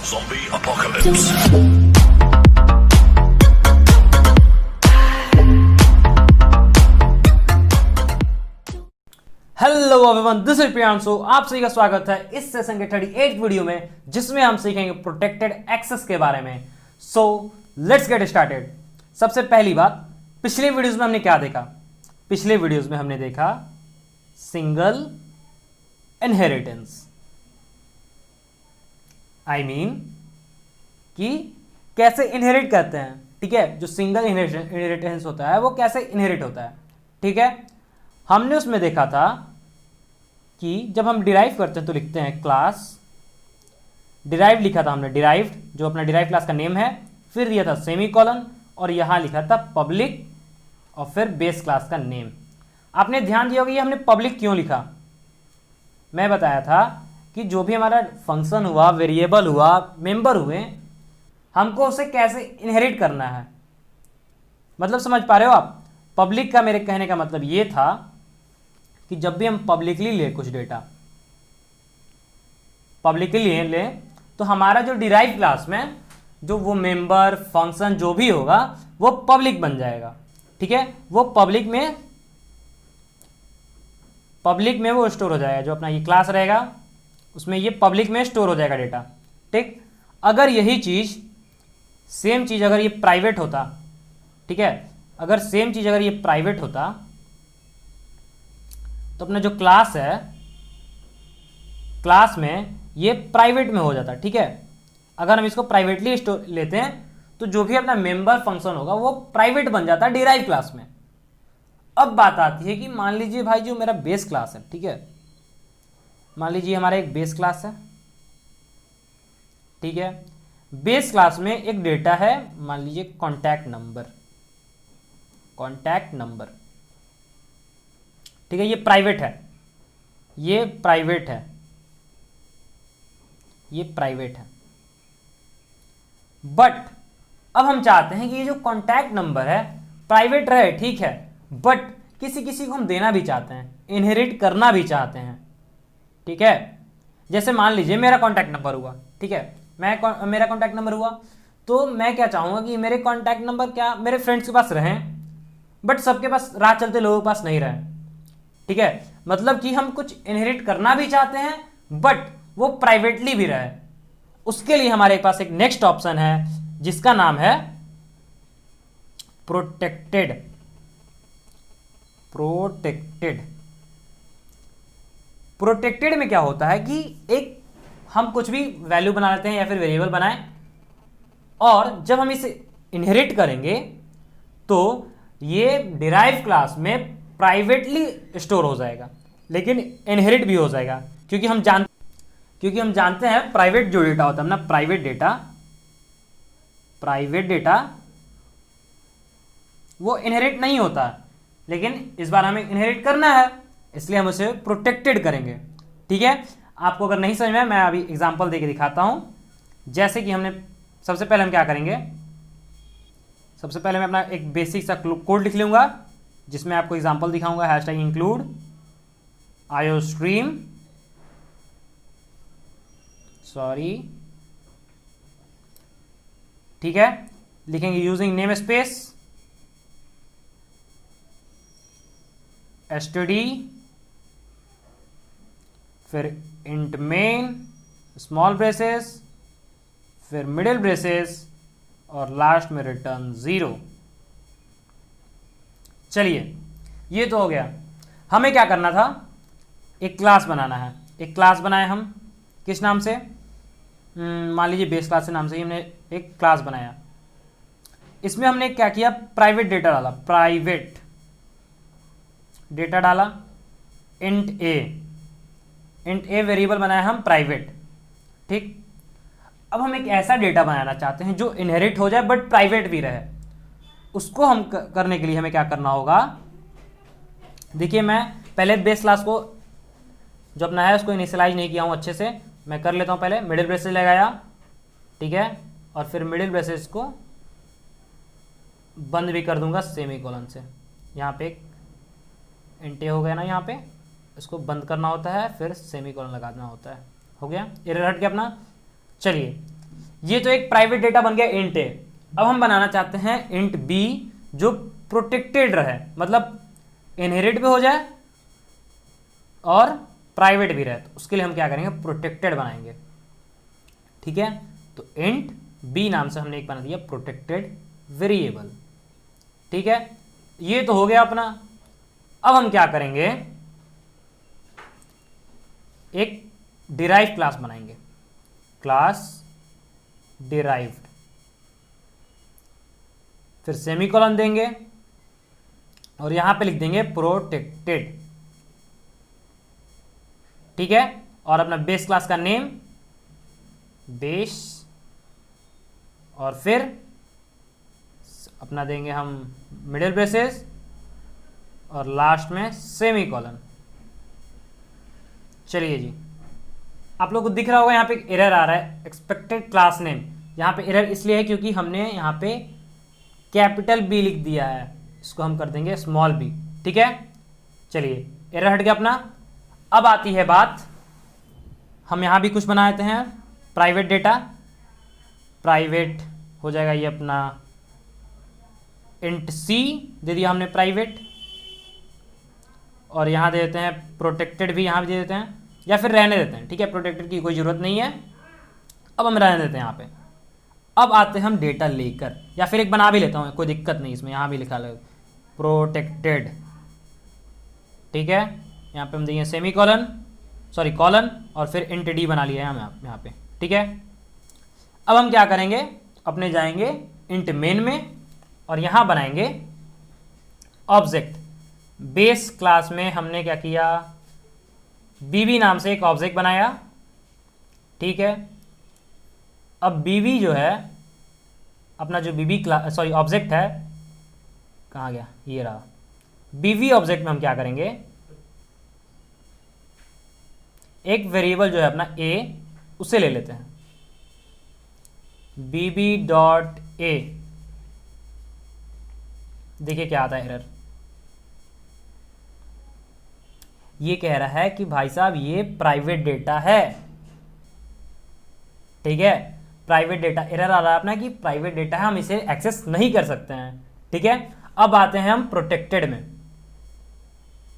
Zombie apocalypse. Hello everyone, this is Priyanshu. आप सभी का स्वागत है इस सेशन के 38 वीडियो में, जिसमें हम सीखेंगे प्रोटेक्टेड एक्सेस के बारे में। So let's get started. सबसे पहली बात, पिछले वीडियोस में हमने क्या देखा? पिछले वीडियोस में हमने देखा सिंगल इनहेरिटेंस, आई मीन कि कैसे इनहेरिट करते हैं। ठीक है, जो सिंगल इनहेरिटेंस होता है वो कैसे इनहेरिट होता है। ठीक है, हमने उसमें देखा था कि जब हम डिराइव करते हैं तो लिखते हैं क्लास डिराइव, लिखा था हमने डिराइव्ड, जो अपना डिराइव क्लास का नेम है, फिर दिया था सेमीकोलन और यहां लिखा था पब्लिक और फिर बेस क्लास का नेम। आपने ध्यान दिया होगा ये हमने पब्लिक क्यों लिखा? मैं बताया था कि जो भी हमारा फंक्शन हुआ, वेरिएबल हुआ, मेंबर हुए, हमको उसे कैसे इनहेरिट करना है। मतलब समझ पा रहे हो आप? पब्लिक का मेरे कहने का मतलब ये था कि जब भी हम पब्लिकली ले कुछ डेटा, पब्लिकली ले तो हमारा जो डिराइव क्लास में जो वो मेंबर फंक्शन जो भी होगा वो पब्लिक बन जाएगा। ठीक है, वो पब्लिक में वो स्टोर हो जाएगा। जो अपना ये क्लास रहेगा उसमें ये पब्लिक में स्टोर हो जाएगा डेटा। ठीक, अगर यही चीज सेम चीज अगर ये प्राइवेट होता, ठीक है, अगर सेम चीज अगर ये प्राइवेट होता तो अपना जो क्लास है, क्लास में ये प्राइवेट में हो जाता। ठीक है, अगर हम इसको प्राइवेटली लेते हैं तो जो भी अपना मेंबर फंक्शन होगा वो प्राइवेट बन जाता डिराइव क्लास में। अब बात आती है कि मान लीजिए भाई जो मेरा बेस क्लास है, ठीक है, मान लीजिए हमारा एक बेस क्लास है। ठीक है, बेस क्लास में एक डेटा है, मान लीजिए कॉन्टैक्ट नंबर, ठीक है, ये प्राइवेट है, ये प्राइवेट है। बट अब हम चाहते हैं कि ये जो कॉन्टैक्ट नंबर है प्राइवेट रहे, ठीक है, बट किसी किसी को हम देना भी चाहते हैं, इनहेरिट करना भी चाहते हैं। ठीक है, जैसे मान लीजिए मेरा कॉन्टैक्ट नंबर हुआ, ठीक है, मेरा कॉन्टैक्ट नंबर हुआ तो मैं क्या चाहूंगा कि मेरे कॉन्टैक्ट नंबर क्या मेरे फ्रेंड्स के पास रहें, बट सबके पास, राह चलते लोगों के पास नहीं रहे। ठीक है, मतलब कि हम कुछ इनहेरिट करना भी चाहते हैं बट वो प्राइवेटली भी रहे। उसके लिए हमारे पास एक नेक्स्ट ऑप्शन है जिसका नाम है प्रोटेक्टेड। प्रोटेक्टेड में क्या होता है कि एक हम कुछ भी वैल्यू बना लेते हैं या फिर वेरिएबल बनाएं, और जब हम इसे इनहेरिट करेंगे तो ये डिराइव क्लास में प्राइवेटली स्टोर हो जाएगा, लेकिन इनहेरिट भी हो जाएगा, क्योंकि हम जानते हैं प्राइवेट जो डेटा होता है ना, प्राइवेट डेटा वो इनहेरिट नहीं होता, लेकिन इस बार हमें इनहेरिट करना है, इसलिए हम उसे प्रोटेक्टेड करेंगे। ठीक है, आपको अगर नहीं समझ में, मैं अभी एग्जांपल देके दिखाता हूं। जैसे कि हमने सबसे पहले हम क्या करेंगे, सबसे पहले मैं अपना एक बेसिक सा कोड लिख लूंगा जिसमें आपको एग्जांपल दिखाऊंगा। हैशटैग इंक्लूड आयोस्ट्रीम, सॉरी, ठीक है, लिखेंगे यूजिंग नेम स्पेस एसटीडी, फिर इंट मेन स्मॉल ब्रेसेस, फिर मिडिल ब्रेसेस और लास्ट में रिटर्न 0। चलिए, ये तो हो गया। हमें क्या करना था, एक क्लास बनाना है। एक क्लास बनाए हम किस नाम से, मान लीजिए बेस क्लास के नाम से ही हमने एक क्लास बनाया। इसमें हमने क्या किया, प्राइवेट डेटा डाला, प्राइवेट डेटा डाला, इंट ए वेरिएबल बनाया हम प्राइवेट। ठीक, अब हम एक ऐसा डेटा बनाना चाहते हैं जो इनहेरिट हो जाए बट प्राइवेट भी रहे। उसको हम करने के लिए हमें क्या करना होगा, देखिए मैं पहले बेस क्लास को जो अपना है उसको इनिशियलाइज नहीं किया हूं अच्छे से, मैं कर लेता हूं। पहले मिडिल ब्रेसेस लगाया, ठीक है, और फिर मिडिल ब्रेसेस को बंद भी कर दूंगा सेमीकोलन से। यहाँ पे एक इंटे हो गया ना, यहाँ पे इसको बंद करना होता है, फिर सेमीकोलन लगाना होता है। हो गया, एरर हट गया अपना। चलिए ये तो एक प्राइवेट डेटा बन गया इंट ए। अब हम बनाना चाहते हैं इंट बी जो प्रोटेक्टेड रहे, मतलब इनहेरिट भी हो जाए और प्राइवेट भी रहे। तो उसके लिए हम क्या करेंगे, प्रोटेक्टेड बनाएंगे। ठीक है, तो इंट बी नाम से हमने एक बना दिया प्रोटेक्टेड वेरिएबल। ठीक है, ये तो हो गया अपना। अब हम क्या करेंगे, एक डिराइव क्लास बनाएंगे, क्लास डिराइव्ड, फिर सेमीकोलन देंगे और यहां पे लिख देंगे प्रोटेक्टेड। ठीक है, और अपना बेस क्लास का नेम बेस, और फिर अपना देंगे हम मिडिल ब्रेसेस और लास्ट में सेमीकोलन। चलिए जी, आप लोग को दिख रहा होगा यहाँ पे एक एरर आ रहा है, एक्सपेक्टेड क्लास नेम। यहाँ पे एरर इसलिए है क्योंकि हमने यहाँ पे कैपिटल बी लिख दिया है, इसको हम कर देंगे स्मॉल बी। ठीक है, चलिए एरर हट गया अपना। अब आती है बात, हम यहाँ भी कुछ बना देते हैं प्राइवेट डेटा। प्राइवेट हो जाएगा ये अपना इंट सी दे दिया हमने प्राइवेट, और यहाँ दे देते हैं प्रोटेक्टेड भी, यहाँ भी दे देते हैं, या फिर रहने देते हैं। ठीक है, प्रोटेक्टेड की कोई ज़रूरत नहीं है, अब हम रहने देते हैं यहाँ पे। अब आते हैं हम डेटा लेकर, या फिर एक बना भी लेता हूँ, कोई दिक्कत नहीं इसमें, यहाँ भी लिखा लगे प्रोटेक्टेड। ठीक है, यहाँ पे हम देंगे सेमी कॉलन, सॉरी कॉलन, और फिर इंट डी बना लिया है हम यहाँ पे। ठीक है, अब हम क्या करेंगे, अपने जाएंगे इंट मेन में और यहाँ बनाएंगे ऑब्जेक्ट। बेस क्लास में हमने क्या किया, बीबी नाम से एक ऑब्जेक्ट बनाया। ठीक है, अब बीबी जो है अपना, जो बीबी क्लास सॉरी ऑब्जेक्ट है, कहाँ गया, ये रहा। बीबी ऑब्जेक्ट में हम क्या करेंगे, एक वेरिएबल जो है अपना ए, उसे ले लेते हैं बीबी डॉट ए। देखिए क्या आता है एरर, ये कह रहा है कि भाई साहब ये प्राइवेट डेटा है। ठीक है, प्राइवेट डेटा एरर आ रहा है अपना कि प्राइवेट डेटा है, हम इसे एक्सेस नहीं कर सकते हैं। ठीक है, अब आते हैं हम प्रोटेक्टेड में।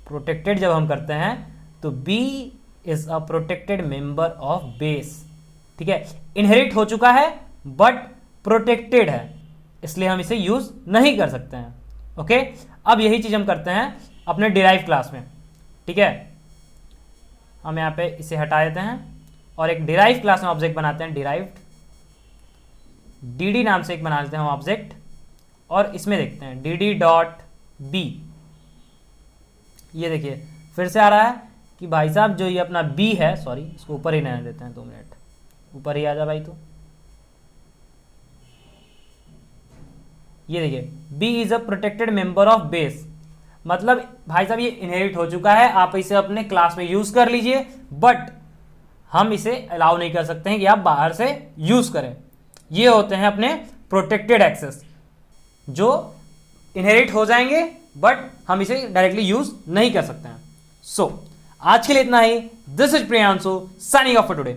प्रोटेक्टेड जब हम करते हैं तो B is a protected member of base. ठीक है, इनहेरिट हो चुका है बट प्रोटेक्टेड है, इसलिए हम इसे यूज नहीं कर सकते हैं। ओके, अब यही चीज हम करते हैं अपने डिराइव क्लास में। ठीक है, हम यहाँ पे इसे हटा देते हैं और एक डिराइव क्लास में ऑब्जेक्ट बनाते हैं, डिराइव्ड dd नाम से एक बना लेते हैं हम ऑब्जेक्ट, और इसमें देखते हैं dd डॉट बी। ये देखिए फिर से आ रहा है कि भाई साहब जो ये अपना b है, सॉरी इसको ऊपर ही रहने देते हैं, 2 मिनट ऊपर ही आ जा भाई। तो ये देखिए b is a protected member of base, मतलब भाई साहब ये इनहेरिट हो चुका है, आप इसे अपने क्लास में यूज कर लीजिए, बट हम इसे अलाउ नहीं कर सकते हैं कि आप बाहर से यूज करें। ये होते हैं अपने प्रोटेक्टेड एक्सेस, जो इनहेरिट हो जाएंगे बट हम इसे डायरेक्टली यूज नहीं कर सकते हैं। सो आज के लिए इतना ही। This is Priyanshu signing off for today.